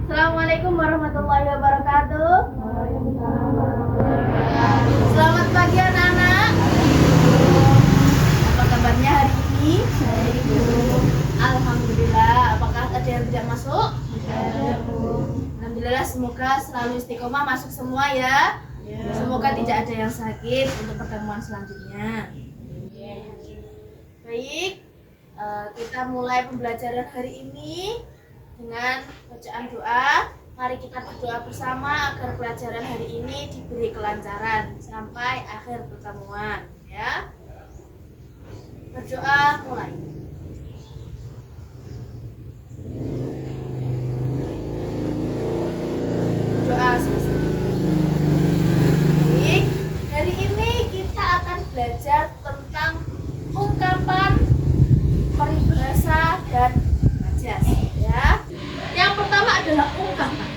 Assalamualaikum warahmatullahi wabarakatuh. Selamat pagi anak-anak. Apa kabarnya hari ini? Alhamdulillah. Apakah ada yang tidak masuk? Alhamdulillah, semoga selalu istiqomah masuk semua ya. Semoga tidak ada yang sakit untuk pertemuan selanjutnya. Baik, kita mulai pembelajaran hari ini dengan bacaan doa. Mari kita berdoa bersama agar pelajaran hari ini diberi kelancaran sampai akhir pertemuan ya. Berdoa mulai. Doa selesai. Baik, hari ini kita akan belajar tentang ungkapan, peribahasa, dan majas ya. Yang pertama adalah ungkapan.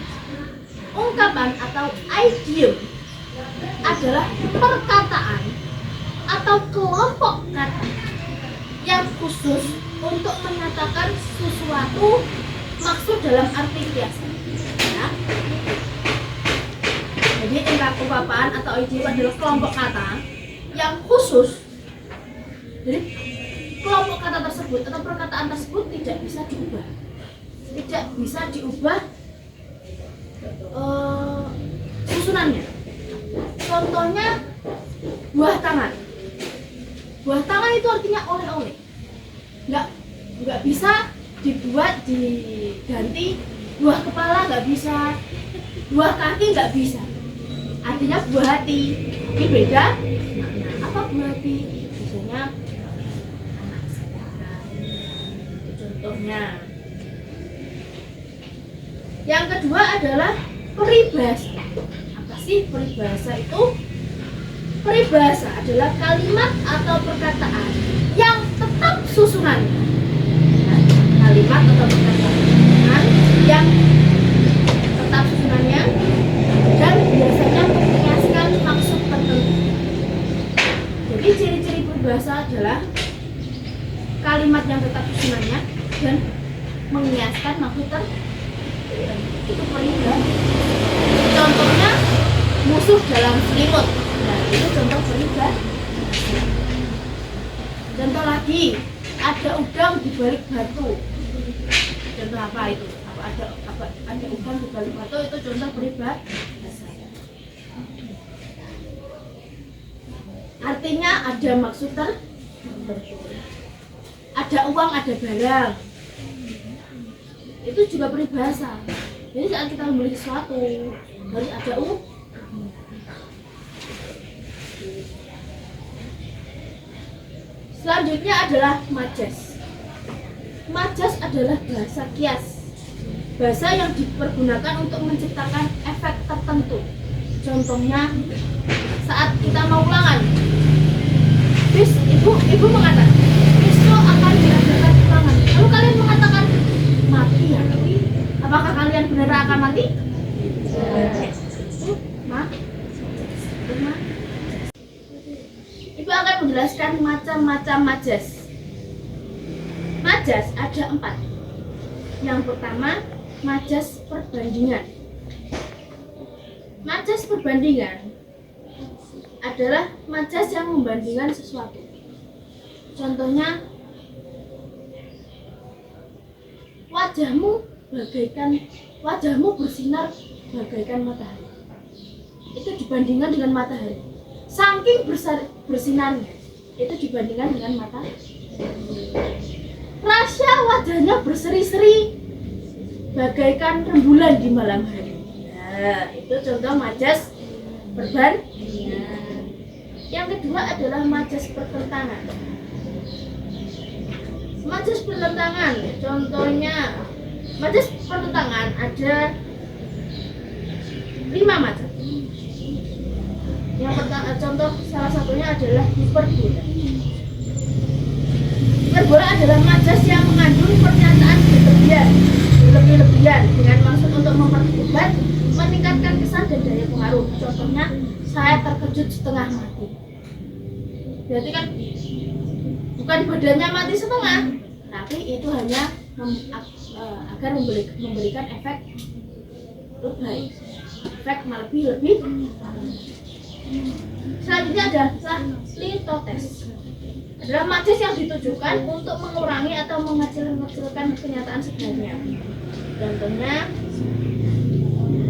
Ungkapan atau idiom adalah perkataan atau kelompok kata yang khusus untuk menyatakan sesuatu maksud dalam arti biasa ya. Jadi ungkapan atau idiom adalah kelompok kata yang khusus. Jadi kelompok kata tersebut atau perkataan tersebut tidak bisa diubah. Tidak bisa diubah susunannya. Contohnya buah tangan. Buah tangan itu artinya oleh-oleh. Nggak bisa dibuat diganti buah kepala, nggak bisa. Buah kaki nggak bisa. Artinya buah hati. Ini beda. Apa buah hati? Biasanya anak saudara. Contohnya. Yang kedua adalah peribahasa. Apa sih peribahasa itu? Peribahasa adalah kalimat atau perkataan yang tetap susunannya. Kalimat atau perkataan yang tetap susunannya dan biasanya mengiaskan maksud tertentu. Jadi ciri-ciri peribahasa adalah kalimat yang tetap susunannya dan mengiaskan maksud tertentu. Itu peribahasa. Contohnya musuh dalam selimut. Nah, itu contoh peribahasa. Contoh lagi, ada udang di balik batu. Contoh apa itu? Ada udang di balik batu, itu contoh peribahasa. Artinya ada maksud tertentu. Ada uang, ada barang. Itu juga peribahasa. Jadi saat kita membeli sesuatu harus ada uang. Selanjutnya adalah majas. Majas adalah bahasa kias. Bahasa yang dipergunakan untuk menciptakan efek tertentu. Contohnya saat kita mau ulangan. Ibu mengatakan, besok akan diadakan ulangan. Lalu kalian mengatakan mati ya? Apakah kalian benar akan mati? Ibu akan menjelaskan macam-macam majas. Majas ada 4. Yang pertama, majas perbandingan. Majas perbandingan adalah majas yang membandingkan sesuatu. Contohnya, wajahmu bersinar bagaikan matahari. Itu dibandingkan dengan matahari. Saking bersinarnya, itu dibandingkan dengan matahari. Rasya wajahnya berseri-seri bagaikan rembulan di malam hari. Nah, itu contoh majas perbandingan. Yang kedua adalah majas pertentangan. Majas pertentangan, contohnya majas pertentangan ada 5 macam. Yang pertama, contoh salah satunya adalah hiperbola. Hiperbola adalah majas yang mengandung pernyataan berlebihan dengan maksud untuk memperhebat, meningkatkan kesan dan daya pengaruh. Contohnya, saya terkejut setengah mati. Berarti kan bukan badannya mati setengah, tapi itu hanya agar memberikan efek lebay, efek lebih. Selanjutnya adalah litotes, adalah majas yang ditujukan untuk mengurangi atau mengecilkan kenyataan sebenarnya. Contohnya,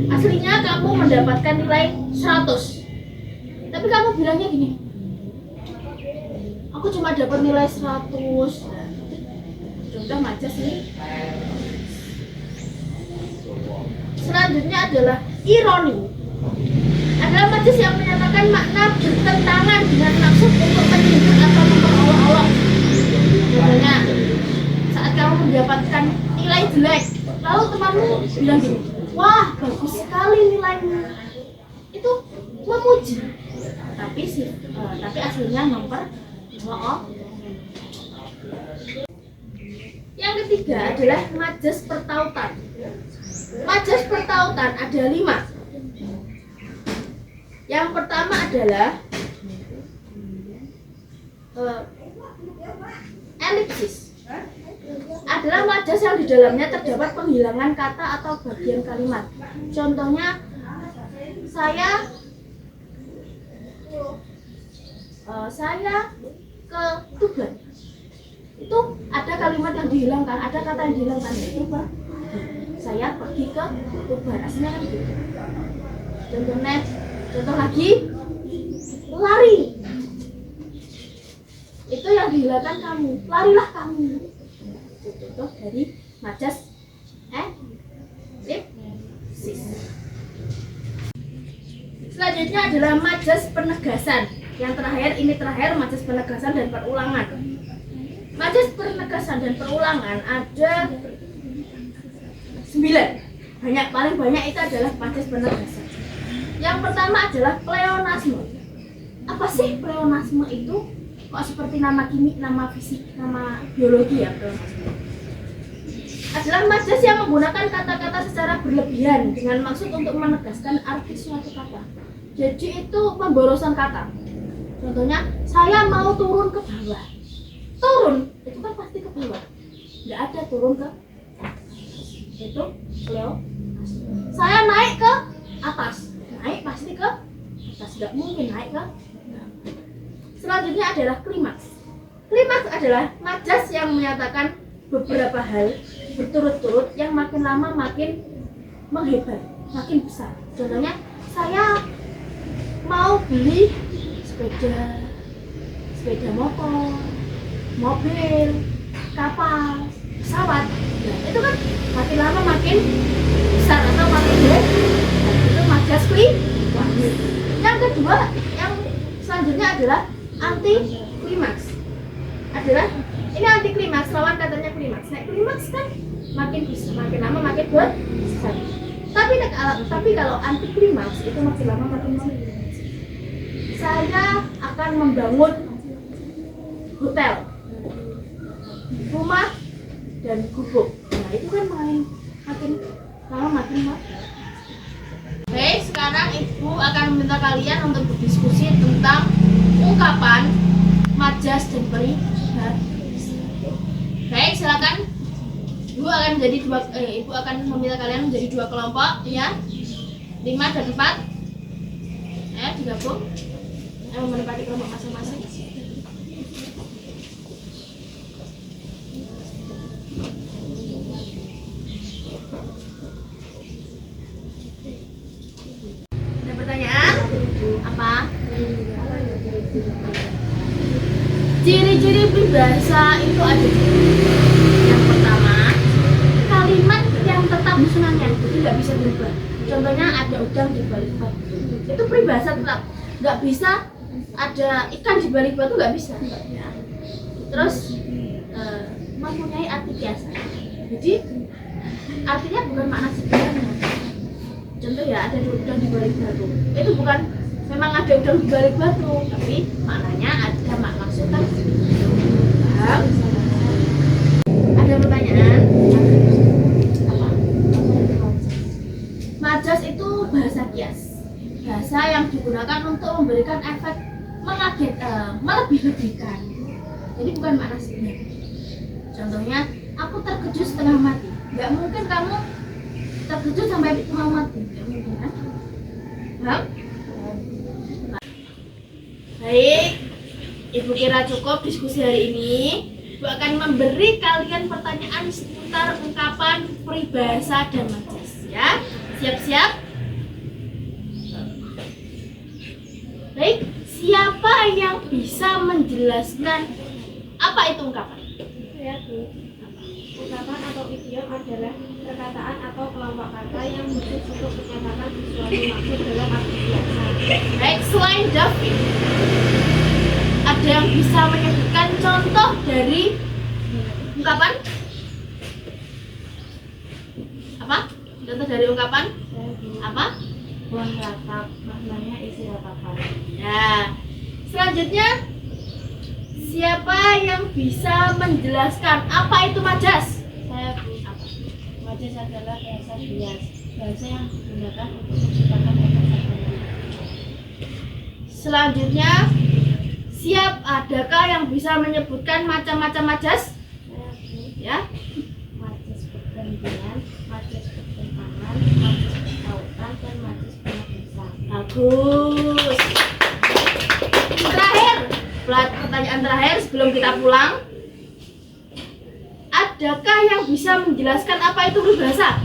aslinya kamu mendapatkan nilai 100, tapi kamu bilangnya gini, aku cuma dapat nilai 100. Contoh majas nih. Selanjutnya adalah ironi, adalah majas yang menyatakan makna bertentangan dengan maksud untuk menyindir atau memperolok-olok. Contohnya, saat kamu mendapatkan nilai jelek, lalu temanmu bilang gini, wah bagus sekali nilaimu, itu memuji, tapi aslinya memperolok. Yang ketiga adalah majas pertautan. Majas pertautan ada 5. Yang pertama adalah elipsis, adalah majas yang di dalamnya terdapat penghilangan kata atau bagian kalimat. Contohnya, saya ke Tuban, itu ada kalimat yang dihilangkan, ada kata yang dihilangkan, itu saya pergi ke Tuban, aslinya kan gitu. Contoh lagi, lari, itu yang dihilangkan kamu, larilah kamu. Itu contoh dari majas elipsis. Selanjutnya adalah majas penegasan. Yang terakhir majas penegasan dan perulangan. Majas penegasan dan perulangan ada 9. Paling banyak itu adalah majas penegasan. Yang pertama adalah pleonasme. Apa sih pleonasme itu? Kok seperti nama kimia, nama fisik, nama biologi ya, pleonasme? Adalah majas yang menggunakan kata-kata secara berlebihan dengan maksud untuk menegaskan arti suatu kata. Jadi itu pemborosan kata. Contohnya, saya mau turun ke bawah. Turun, itu kan pasti ke bawah. Nggak ada turun ke atas. Itu pleonasme. Saya naik ke atas. Naik pasti ke atas, nggak mungkin naik ke. Selanjutnya adalah klimaks. Klimaks adalah majas yang menyatakan beberapa hal berturut-turut yang makin lama makin menghebat, makin besar. Contohnya, saya mau beli sepeda motor, mobil, kapal, pesawat. Nah, itu kan makin lama makin besar atau makin gede. Itu majas klimaks. Yang kedua, yang selanjutnya adalah anti klimaks. Ini anti klimaks, lawan katanya klimaks. Nah, klimaks kan makin besar, makin lama makin besar. Tapi kalau anti klimaks itu makin lama makin besar. Saya akan membangun hotel, rumah, dan gubuk. Nah, itu kan makin lama makin besar. Oke, sekarang Ibu akan meminta kalian untuk berdiskusi tentang ungkapan majas dan peribahasa. Baik, silakan. Ibu akan meminta kalian menjadi 2 kelompok, ya. 5 dan 4. Digabung. Menempati kelompok masing-masing. Ada pertanyaan? Apa? Ciri-ciri peribahasa itu ada. Yang pertama, kalimat yang tetap susunannya, jadi nggak bisa berubah. Contohnya ada udang di balik batu, itu peribahasa tetap. Nggak bisa ada ikan di balik batu, nggak bisa. Terus mempunyai arti kiasan. Jadi artinya bukan makna sebenarnya. Contoh ya, ada udang di balik batu. Itu bukan memang ada udang di balik batu, tapi maknanya ada maksud tertentu. Paham? Ada pertanyaan? Majas itu bahasa kias, bahasa yang digunakan untuk memberikan efek melebih-lebihkan. Jadi bukan makna sebenarnya. Contohnya, aku terkejut setengah mati. Nggak mungkin kamu terkejut sampai mau mati. Paham? Baik, Ibu kira cukup diskusi hari ini. Ibu akan memberi kalian pertanyaan seputar ungkapan peribahasa dan majas, ya. Siap-siap? Baik, siapa yang bisa menjelaskan apa itu ungkapan? Ya, Bu. Ungkapan atau idiom adalah perkataan atau kelompok kata yang khusus untuk menyatakan sesuatu maksud dalam arti biasa. Baik, selain David, ada yang bisa menyebutkan contoh dari ungkapan? Apa? Contoh dari ungkapan? Apa? Buang ratap, maknanya isi ratapan. Ya. Selanjutnya, siapa yang bisa menjelaskan apa itu majas? Saya, Bu. Majas adalah bahasa bias, bahasa yang digunakan untuk menciptakan efek-efek. Selanjutnya, adakah yang bisa menyebutkan macam-macam majas? Saya, Bu. Ya. Majas pergantian, majas pertentangan, majas pertautan, dan majas penapisan. Bagus. Terakhir, pertanyaan terakhir sebelum kita pulang. Adakah yang bisa menjelaskan apa itu peribahasa?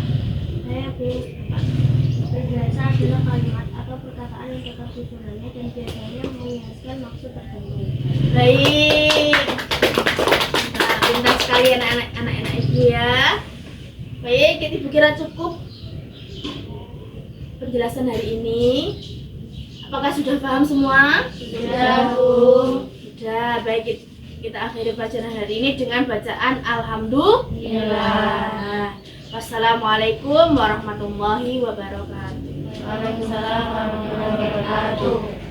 Saya, Bu. Peribahasa adalah kalimat atau perkataan yang tetap susunannya dan biasanya mengiaskan maksud tertentu. Baik. Nah, pintar sekali anak-anak ibu ya. Baik, Ibu kira cukup penjelasan hari ini. Apakah sudah paham semua? Sudah, Bu. Sudah, baik. Kita akhiri bacaan hari ini dengan bacaan Alhamdulillah. Wassalamualaikum warahmatullahi wabarakatuh. Waalaikumsalam warahmatullahi wabarakatuh.